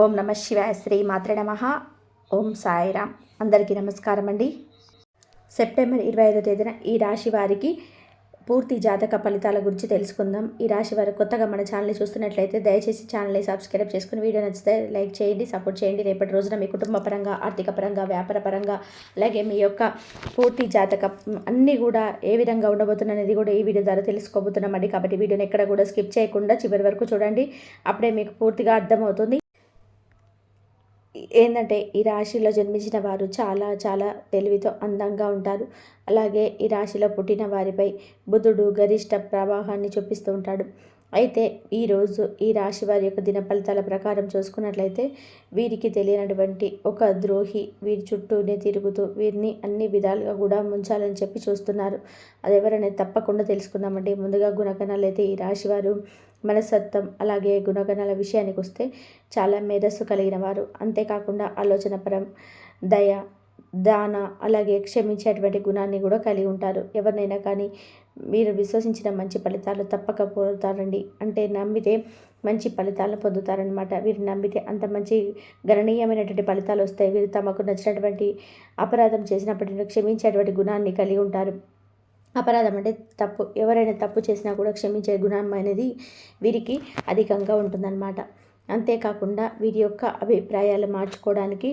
ఓం నమ శివాయ. శ్రీ మాత్రే నమః. ఓం సాయిరామ్. అందరికీ నమస్కారం అండి. సెప్టెంబర్ 25వ తేదీన ఈ రాశి వారికి పూర్తి జాతక ఫలితాల గురించి తెలుసుకుందాం. ఈ రాశి వారు కొత్తగా మన ఛానల్ని చూస్తున్నట్లయితే దయచేసి ఛానల్ని సబ్స్క్రైబ్ చేసుకుని వీడియో నచ్చితే లైక్ చేయండి, సపోర్ట్ చేయండి. రేపటి రోజున మీ కుటుంబ పరంగా, ఆర్థిక పరంగా, వ్యాపార పరంగా, అలాగే మీ యొక్క పూర్తి జాతక అన్నీ కూడా ఏ విధంగా ఉండబోతున్నది కూడా ఈ వీడియో ద్వారా తెలుసుకోబోతున్నామండి. కాబట్టి వీడియోని ఎక్కడ కూడా స్కిప్ చేయకుండా చివరి వరకు చూడండి. అప్పుడే మీకు పూర్తిగా అర్థమవుతుంది. ఏంటంటే ఈ రాశిలో జన్మించిన వారు చాలా చాలా తెలివితో అందంగా ఉంటారు. అలాగే ఈ రాశిలో పుట్టిన వారిపై బుధుడు గరిష్ట ప్రవాహాన్ని చూపిస్తూ ఉంటాడు. అయితే ఈరోజు ఈ రాశి వారి యొక్క దిన ఫలితాల ప్రకారం చూసుకున్నట్లయితే వీరికి తెలియనటువంటి ఒక ద్రోహి వీరి చుట్టూనే తిరుగుతూ వీరిని అన్ని విధాలుగా కూడా ముంచాలని చెప్పి చూస్తున్నారు. అది ఎవరనేది తప్పకుండా తెలుసుకుందామండి. ముందుగా గుణగణాలు అయితే ఈ రాశివారు మనస్తత్వం అలాగే గుణగణాల విషయానికి వస్తే చాలా మేధస్సు కలిగిన వారు. అంతేకాకుండా ఆలోచనపరం, దయ, దాన అలాగే క్షమించేటువంటి గుణాన్ని కూడా కలిగి ఉంటారు. ఎవరినైనా కానీ మీరు విశ్వసించిన మంచి ఫలితాలు తప్పక పొందుతారండి. అంటే నమ్మితే మంచి ఫలితాలను పొందుతారనమాట. వీరు నమ్మితే అంత మంచి గణనీయమైనటువంటి ఫలితాలు వస్తాయి. వీరు తమకు నచ్చినటువంటి అపరాధం చేసినప్పటికీ క్షమించేటువంటి గుణాన్ని కలిగి ఉంటారు. అపరాధం అంటే తప్పు, ఎవరైనా తప్పు చేసినా కూడా క్షమించే గుణం అనేది వీరికి అధికంగా ఉంటుందన్నమాట. అంతేకాకుండా వీరి యొక్క అభిప్రాయాలు మార్చుకోవడానికి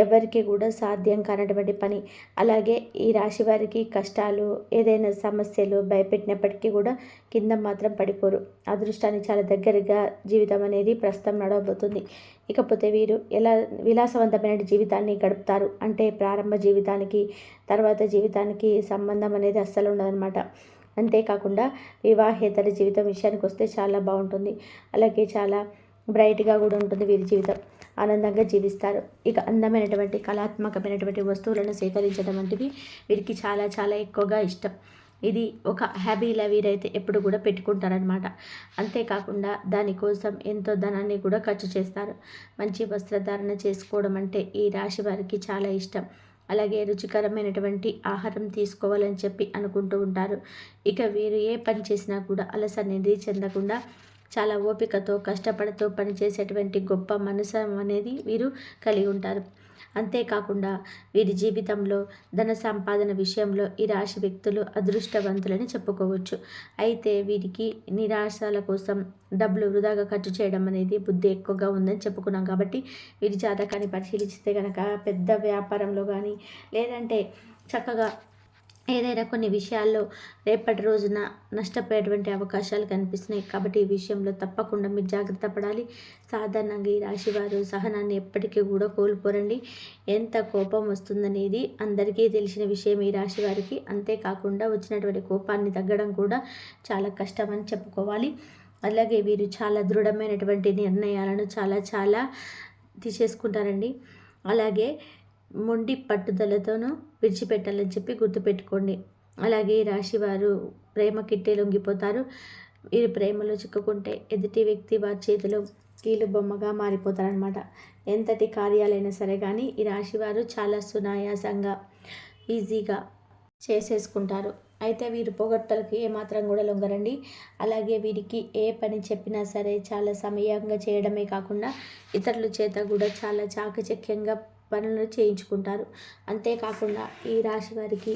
ఎవరికి కూడా సాధ్యం కానటువంటి పని. అలాగే ఈ రాశి వారికి కష్టాలు, ఏదైనా సమస్యలు భయపెట్టినప్పటికీ కూడా కింద మాత్రం పడిపోరు. అదృష్టానికి చాలా దగ్గరగా జీవితం అనేది ప్రస్తుతం నడవబోతుంది. ఇకపోతే వీరు ఎలా విలాసవంతమైన జీవితాన్ని గడుపుతారు అంటే ప్రారంభ జీవితానికి తర్వాత జీవితానికి సంబంధం అనేది అస్సలు ఉండదన్నమాట. అంతేకాకుండా వివాహేతర జీవితం విషయానికి వస్తే చాలా బాగుంటుంది. అలాగే చాలా బ్రైట్గా కూడా ఉంటుంది. వీరి జీవితం ఆనందంగా జీవిస్తారు. ఇక అందమైనటువంటి కళాత్మకమైనటువంటి వస్తువులను సేకరించడం వంటివి వీరికి చాలా చాలా ఎక్కువగా ఇష్టం. ఇది ఒక హ్యాబీలా వీరైతే ఎప్పుడు కూడా పెట్టుకుంటారనమాట. అంతేకాకుండా దానికోసం ఎంతో ధనాన్ని కూడా ఖర్చు చేస్తారు. మంచి వస్త్రధారణ చేసుకోవడం అంటే ఈ రాశి వారికి చాలా ఇష్టం. అలాగే రుచికరమైనటువంటి ఆహారం తీసుకోవాలని చెప్పి అనుకుంటూ ఉంటారు. ఇక వీరు ఏ పని చేసినా కూడా అలస అనేది చెందకుండా చాలా ఓపికతో కష్టపడుతూ పనిచేసేటువంటి గొప్ప మనసు అనేది వీరు కలిగి ఉంటారు. అంతేకాకుండా వీరి జీవితంలో ధన సంపాదన విషయంలో ఈ రాశి వ్యక్తులు అదృష్టవంతులని చెప్పుకోవచ్చు. అయితే వీరికి నిరాశల కోసం డబ్బులు వృధాగా ఖర్చు చేయడం అనేది బుద్ధి ఎక్కువగా ఉందని చెప్పుకున్నాం. కాబట్టి వీరి జాతకాన్ని పరిశీలిస్తే కనుక పెద్ద వ్యాపారంలో కానీ లేదంటే చక్కగా ఏదైనా కొన్ని విషయాల్లో రేపటి రోజున నష్టపోయేటువంటి అవకాశాలు కనిపిస్తున్నాయి. కాబట్టి ఈ విషయంలో తప్పకుండా మీరు జాగ్రత్త పడాలి. సాధారణంగా ఈ రాశివారు సహనాన్ని ఎప్పటికీ కూడా కోల్పోరండి. ఎంత కోపం వస్తుందనేది అందరికీ తెలిసిన విషయం ఈ రాశి వారికి. అంతేకాకుండా వచ్చినటువంటి కోపాన్ని తగ్గడం కూడా చాలా కష్టం అని చెప్పుకోవాలి. అలాగే వీరు చాలా దృఢమైనటువంటి నిర్ణయాలను చాలా చాలా తీసేసుకుంటారండి. అలాగే మొండి పట్టుదలతోనూ విడిచిపెట్టాలని చెప్పి గుర్తుపెట్టుకోండి. అలాగే రాశివారు ప్రేమ కిట్టే లొంగిపోతారు. వీరు ప్రేమలో చిక్కుకుంటే ఎదుటి వ్యక్తి వారి చేతిలో కీలు బొమ్మగా మారిపోతారనమాట. ఎంతటి కార్యాలైనా సరే కానీ ఈ రాశివారు చాలా సునాయాసంగా ఈజీగా చేసేసుకుంటారు. అయితే వీరు పొగడ్తలకి ఏమాత్రం కూడా లొంగరండి. అలాగే వీరికి ఏ పని చెప్పినా సరే చాలా సమయంగా చేయడమే కాకుండా ఇతరుల చేత కూడా చాలా చాకచక్యంగా పనులు చేయించుకుంటారు. అంతేకాకుండా ఈ రాశి వారికి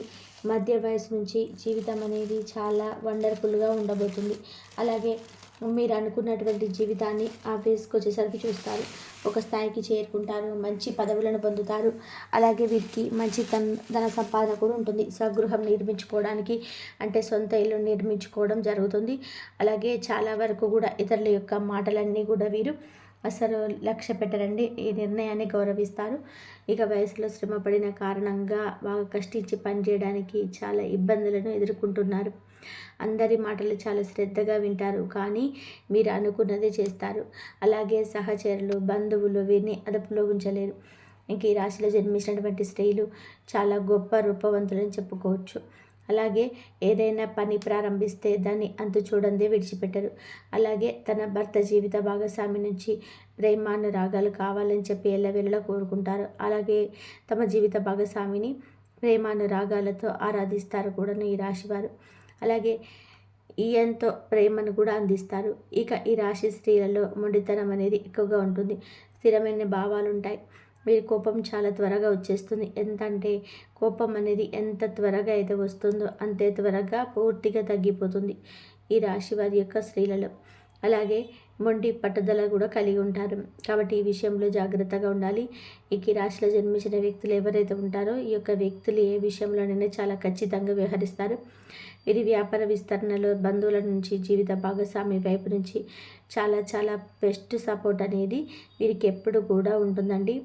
మధ్య వయసు నుంచి జీవితం అనేది చాలా వండర్ఫుల్గా ఉండబోతుంది. అలాగే మీరు అనుకున్నటువంటి జీవితాన్ని ఆ ఫేస్కి వచ్చేసరికి చూస్తారు. ఒక స్థాయికి చేరుకుంటారు, మంచి పదవులను పొందుతారు. అలాగే వీరికి మంచి ధన సంపాదన కూడా ఉంటుంది. స్వగృహం నిర్మించుకోవడానికి అంటే సొంత ఇల్లు నిర్మించుకోవడం జరుగుతుంది. అలాగే చాలా వరకు కూడా ఇతరుల యొక్క మాటలన్నీ కూడా వీరు అసలు లక్ష్య పెట్టరండి. ఈ నిర్ణయాన్ని గౌరవిస్తారు. ఇక వయసులో శ్రమ పడిన కారణంగా బాగా కష్టించి పనిచేయడానికి చాలా ఇబ్బందులను ఎదుర్కొంటున్నారు. అందరి మాటలు చాలా శ్రద్ధగా వింటారు, కానీ మీరు అనుకున్నదే చేస్తారు. అలాగే సహచరులు, బంధువులు వీరిని అదుపులో ఉంచలేరు. ఇంక ఈ రాశిలో జన్మించినటువంటి స్త్రీలు చాలా గొప్ప రూపవంతులని చెప్పుకోవచ్చు. అలాగే ఏదైనా పని ప్రారంభిస్తే దాన్ని అంతు చూడందే విడిచిపెట్టరు. అలాగే తన భర్త జీవిత భాగస్వామి నుంచి ప్రేమానురాగాలు కావాలని చెప్పి ఎల్లవేళలా కోరుకుంటారు. అలాగే తమ జీవిత భాగస్వామిని ప్రేమానురాగాలతో ఆరాధిస్తారు కూడాను ఈ రాశివారు. అలాగే ఎంతో ప్రేమను కూడా అందిస్తారు. ఇక ఈ రాశి స్త్రీలలో మొండితనం అనేది ఎక్కువగా ఉంటుంది. స్థిరమైన భావాలు ఉంటాయి. వీరి కోపం చాలా త్వరగా వచ్చేస్తుంది. అంటే కోపం అనేది ఎంత త్వరగా అయితే వస్తుందో అంతే త్వరగా పూర్తిగా తగ్గిపోతుంది ఈ రాశి వారి యొక్క స్త్రీలలో. అలాగే మొండి పట్టుదల కూడా కలిగి ఉంటారు. కాబట్టి ఈ విషయంలో జాగ్రత్తగా ఉండాలి. ఈ రాశిలో జన్మించిన వ్యక్తులు ఎవరైతే ఉంటారో ఈ యొక్క వ్యక్తులు ఏ విషయంలోనైనా చాలా ఖచ్చితంగా వ్యవహరిస్తారు. వీరి వ్యాపార విస్తరణలో బంధువుల నుంచి, జీవిత భాగస్వామి వైపు నుంచి చాలా చాలా బెస్ట్ సపోర్ట్ అనేది వీరికి ఎప్పుడు కూడా ఉంటుందండి.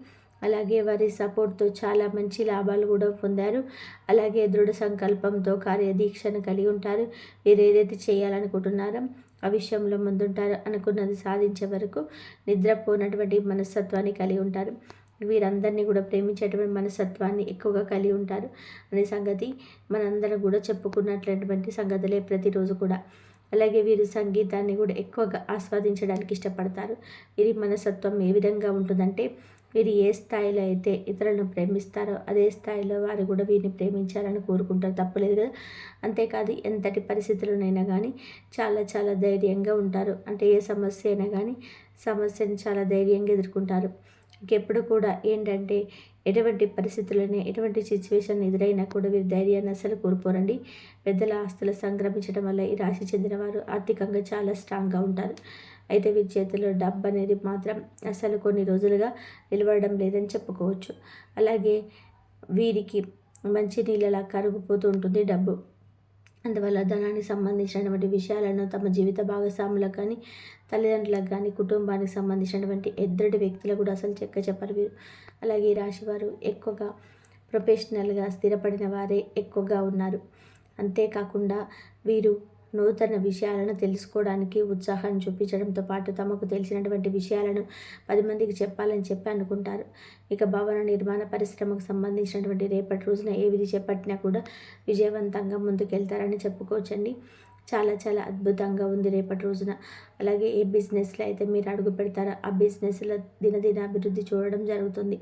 అలాగే వారి సపోర్ట్తో చాలా మంచి లాభాలు కూడా పొందారు. అలాగే దృఢ సంకల్పంతో కార్యదీక్షను కలిగి ఉంటారు. వీరు ఏదైతే చేయాలనుకుంటున్నారో ఆ విషయంలో ముందుంటారు. అనుకున్నది సాధించే వరకు నిద్రపోనటువంటి మనస్తత్వాన్ని కలిగి ఉంటారు. వీరందరినీ కూడా ప్రేమించేటువంటి మనస్తత్వాన్ని ఎక్కువగా కలిగి ఉంటారు అనే సంగతి మనందరం కూడా చెప్పుకున్నటువంటి సంగతులే ప్రతిరోజు కూడా. అలాగే వీరు సంగీతాన్ని కూడా ఎక్కువగా ఆస్వాదించడానికి ఇష్టపడతారు. వీరి మనస్తత్వం ఏ విధంగా ఉంటుందంటే, వీరు ఏ స్థాయిలో అయితే ఇతరులను ప్రేమిస్తారో అదే స్థాయిలో వారు కూడా వీరిని ప్రేమించాలని కోరుకుంటారు. తప్పులేదు కదా. అంతేకాదు ఎంతటి పరిస్థితులనైనా కానీ చాలా చాలా ధైర్యంగా ఉంటారు. అంటే ఏ సమస్య అయినా కానీ సమస్యను చాలా ధైర్యంగా ఎదుర్కొంటారు. ఇంకెప్పుడు కూడా ఏంటంటే ఎటువంటి పరిస్థితులని, ఎటువంటి సిచ్యువేషన్ ఎదురైనా కూడా వీరు ధైర్యాన్ని అసలు కోల్పోరండి. పెద్దల ఆస్తులు సంక్రమించడం వల్ల ఈ రాశి చెందిన వారు ఆర్థికంగా చాలా స్ట్రాంగ్గా ఉంటారు. అయితే వీరి చేతిలో డబ్బు అనేది మాత్రం అసలు కొన్ని రోజులుగా నిలవడం లేదని చెప్పుకోవచ్చు. అలాగే వీరికి మంచి నీళ్ళలా కరుగుపోతూ ఉంటుంది డబ్బు. అందువల్ల ధనానికి సంబంధించినటువంటి విషయాలను తమ జీవిత భాగస్వాములకు కానీ, తల్లిదండ్రులకు కానీ, కుటుంబానికి సంబంధించినటువంటి ఎద్దటి వ్యక్తులకు కూడా అసలు చెప్పరు వీరు. అలాగే ఈ రాశివారు ఎక్కువగా ప్రొఫెషనల్గా స్థిరపడిన వారే ఎక్కువగా ఉన్నారు. అంతేకాకుండా వీరు నూతన విషయాలను తెలుసుకోవడానికి ఉత్సాహం చూపించడంతో పాటు తమకు తెలిసినటువంటి విషయాలను 10 మందికి చెప్పాలని చెప్పి అనుకుంటారు. ఇక భవన నిర్మాణ పరిశ్రమకు సంబంధించినటువంటి రేపటి రోజున ఏ విధి చేపట్టినా కూడా విజయవంతంగా ముందుకెళ్తారని చెప్పుకోవచ్చండి. చాలా చాలా అద్భుతంగా ఉంది రేపటి రోజున. అలాగే ఏ బిజినెస్లో అయితే మీరు అడుగు పెడతారో ఆ బిజినెస్లో దినదిన అభివృద్ధి చూడడం జరుగుతుంది.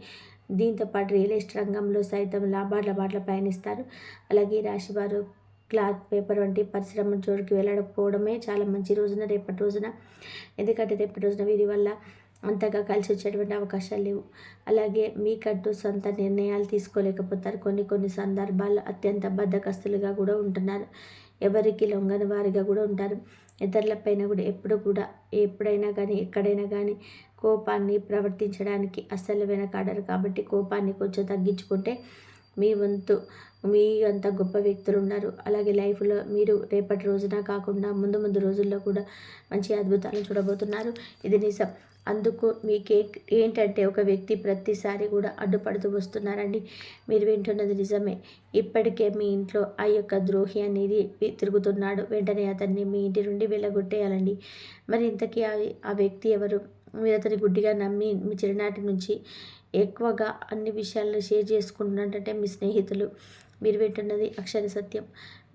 దీంతోపాటు రియల్ ఎస్టేట్ రంగంలో సైతం లాభాల బాటలో పయనిస్తారు. అలాగే ఈ రాశివారు క్లాత్, పేపర్ వంటి పరిశ్రమల జోలికి వెళ్ళకపోవడమే చాలా మంచి రోజున రేపటి రోజున. ఎందుకంటే రేపటి రోజున వీరి వల్ల అంతగా కలిసి వచ్చేటువంటి అవకాశాలు లేవు. అలాగే మీకంటూ సొంత నిర్ణయాలు తీసుకోలేకపోతారు. కొన్ని సందర్భాల్లో అత్యంత బద్ధకస్తులుగా కూడా ఉంటున్నారు. ఎవరికి లొంగని వారిగా కూడా ఉంటారు. ఇతరులపైన కూడా ఎప్పుడైనా కానీ ఎక్కడైనా కానీ కోపాన్ని ప్రవర్తించడానికి అస్సలు వెనకాడరు. కాబట్టి కోపాన్ని కొంచెం తగ్గించుకుంటే మీ వంతు మీ అంత గొప్ప వ్యక్తులు ఉన్నారు. అలాగే లైఫ్లో మీరు రేపటి రోజున కాకుండా ముందు రోజుల్లో కూడా మంచి అద్భుతాలు చూడబోతున్నారు. ఇది నిజం. అందుకు మీకే ఏంటంటే ఒక వ్యక్తి ప్రతిసారి కూడా అడ్డుపడుతూ వస్తున్నారండి. మీరు వింటున్నది నిజమే. ఇప్పటికే మీ ఇంట్లో ఆ యొక్క ద్రోహి అనేది తిరుగుతున్నాడు. వెంటనే అతన్ని మీ ఇంటి నుండి వెళ్ళగొట్టేయాలండి. మరి ఇంతకీ ఆ వ్యక్తి ఎవరు? మీరు అతని గుడ్డిగా నమ్మి మీ చిన్ననాటి నుంచి ఎక్కువగా అన్ని విషయాలను షేర్ చేసుకుంటున్నట్టే మీ స్నేహితులు. మీరు వింటున్నది అక్షర సత్యం.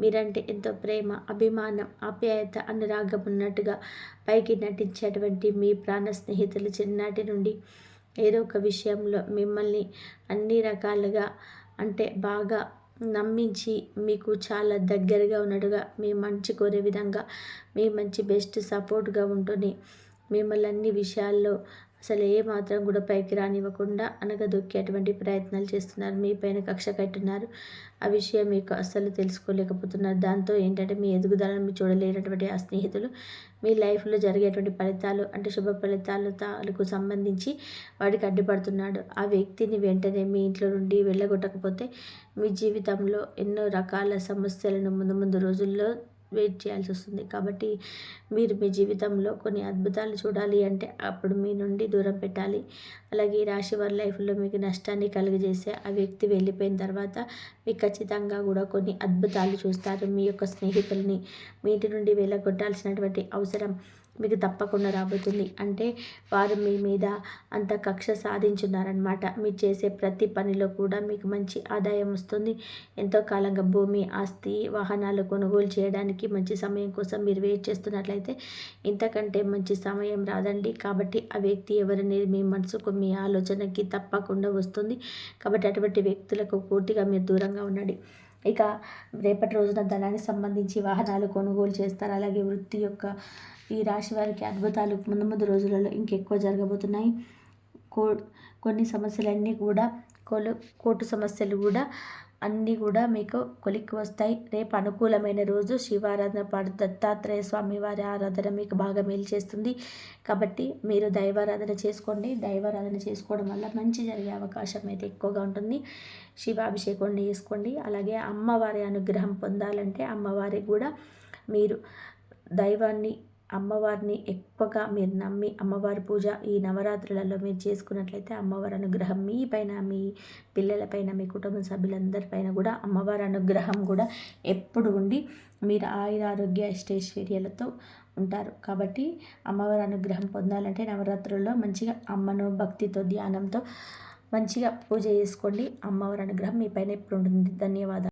మీరంటే ఎంతో ప్రేమ, అభిమానం, ఆప్యాయత, అనురాగం ఉన్నట్టుగా పైకి నటించేటువంటి మీ ప్రాణ స్నేహితులు చిన్ననాటి నుండి ఏదో ఒక విషయంలో మిమ్మల్ని అన్ని రకాలుగా అంటే బాగా నమ్మించి మీకు చాలా దగ్గరగా ఉన్నట్టుగా మీ మంచి కోరే విధంగా మీ మంచి బెస్ట్ సపోర్ట్గా ఉంటూనే మిమ్మల్ని అన్ని విషయాల్లో అసలు ఏమాత్రం కూడా పైకి రానివ్వకుండా అనగదొక్కేటువంటి ప్రయత్నాలు చేస్తున్నారు. మీ పైన కక్ష కట్టున్నారు. ఆ విషయం మీకు అస్సలు తెలుసుకోలేకపోతున్నారు. దాంతో ఏంటంటే మీ ఎదుగుదలను మీరు చూడలేనటువంటి ఆ స్నేహితులు మీ లైఫ్లో జరిగేటువంటి ఫలితాలు అంటే శుభ ఫలితాలకు సంబంధించి వాడికి అడ్డుపడుతున్నాడు. ఆ వ్యక్తిని వెంటనే మీ ఇంట్లో నుండి వెళ్ళగొట్టకపోతే మీ జీవితంలో ఎన్నో రకాల సమస్యలను ముందు రోజుల్లో వెయిట్ చేయాల్సి వస్తుంది. కాబట్టి మీరు మీ జీవితంలో కొన్ని అద్భుతాలు చూడాలి అంటే అప్పుడు మీ నుండి దూరం పెట్టాలి. అలాగే ఈ రాశి వారి లైఫ్లో మీకు నష్టాన్ని కలుగజేసే ఆ వ్యక్తి వెళ్ళిపోయిన తర్వాత మీకు ఖచ్చితంగా కూడా కొన్ని అద్భుతాలు చూస్తారు. మీ యొక్క స్నేహితుల్ని మీ ఇంటి నుండి వెళ్ళగొట్టాల్సినటువంటి అవసరం మీకు తప్పకుండా రాబోతుంది. అంటే వారు మీ మీద అంత కక్ష సాధించున్నారనమాట. మీరు చేసే ప్రతి పనిలో కూడా మీకు మంచి ఆదాయం వస్తుంది. ఎంతో కాలంగా భూమి, ఆస్తి, వాహనాలు కొనుగోలు చేయడానికి మంచి సమయం కోసం మీరు వెయిట్ చేస్తున్నట్లయితే ఇంతకంటే మంచి సమయం రాదండి. కాబట్టి ఆ వ్యక్తి ఎవరనేది మీ మనసుకు, మీ ఆలోచనకి తప్పకుండా వస్తుంది. కాబట్టి అటువంటి వ్యక్తులకు పూర్తిగా మీరు దూరంగా ఉండండి. ఇక రేపటి రోజున ధనానికి సంబంధించి వాహనాలు కొనుగోలు చేస్తారు. అలాగే వృత్తి యొక్క ఈ రాశి వారికి అద్భుతాలు ముందు రోజులలో ఇంకెక్కువ జరగబోతున్నాయి. కో కొన్ని సమస్యలన్నీ కూడా కోర్టు సమస్యలు కూడా అన్నీ కూడా మీకు కొలిక్కి వస్తాయి. రేపు అనుకూలమైన రోజు శివారాధన పాటు దత్తాత్రేయ స్వామి వారి ఆరాధన మీకు బాగా మేలు చేస్తుంది. కాబట్టి మీరు దైవారాధన చేసుకోండి. దైవారాధన చేసుకోవడం వల్ల మంచి జరిగే అవకాశం అయితే ఎక్కువగా ఉంటుంది. శివాభిషేకం చేసుకోండి. అలాగే అమ్మవారి అనుగ్రహం పొందాలంటే అమ్మవారికి కూడా మీరు దైవాన్ని అమ్మవారిని ఎక్కువగా మీరు నమ్మి అమ్మవారి పూజ ఈ నవరాత్రులలో మీరు చేసుకున్నట్లయితే అమ్మవారి అనుగ్రహం మీ పైన, మీ పిల్లలపైన, మీ కుటుంబ సభ్యులందరిపైన కూడా అమ్మవారి అనుగ్రహం కూడా ఎప్పుడు ఉండి మీరు ఆయురారోగ్య అష్టైశ్వర్యాలతో ఉంటారు. కాబట్టి అమ్మవారి అనుగ్రహం పొందాలంటే నవరాత్రుల్లో మంచిగా అమ్మను భక్తితో ధ్యానంతో మంచిగా పూజ చేసుకోండి. అమ్మవారి అనుగ్రహం మీ పైన ఎప్పుడు ఉంటుంది. ధన్యవాదాలు.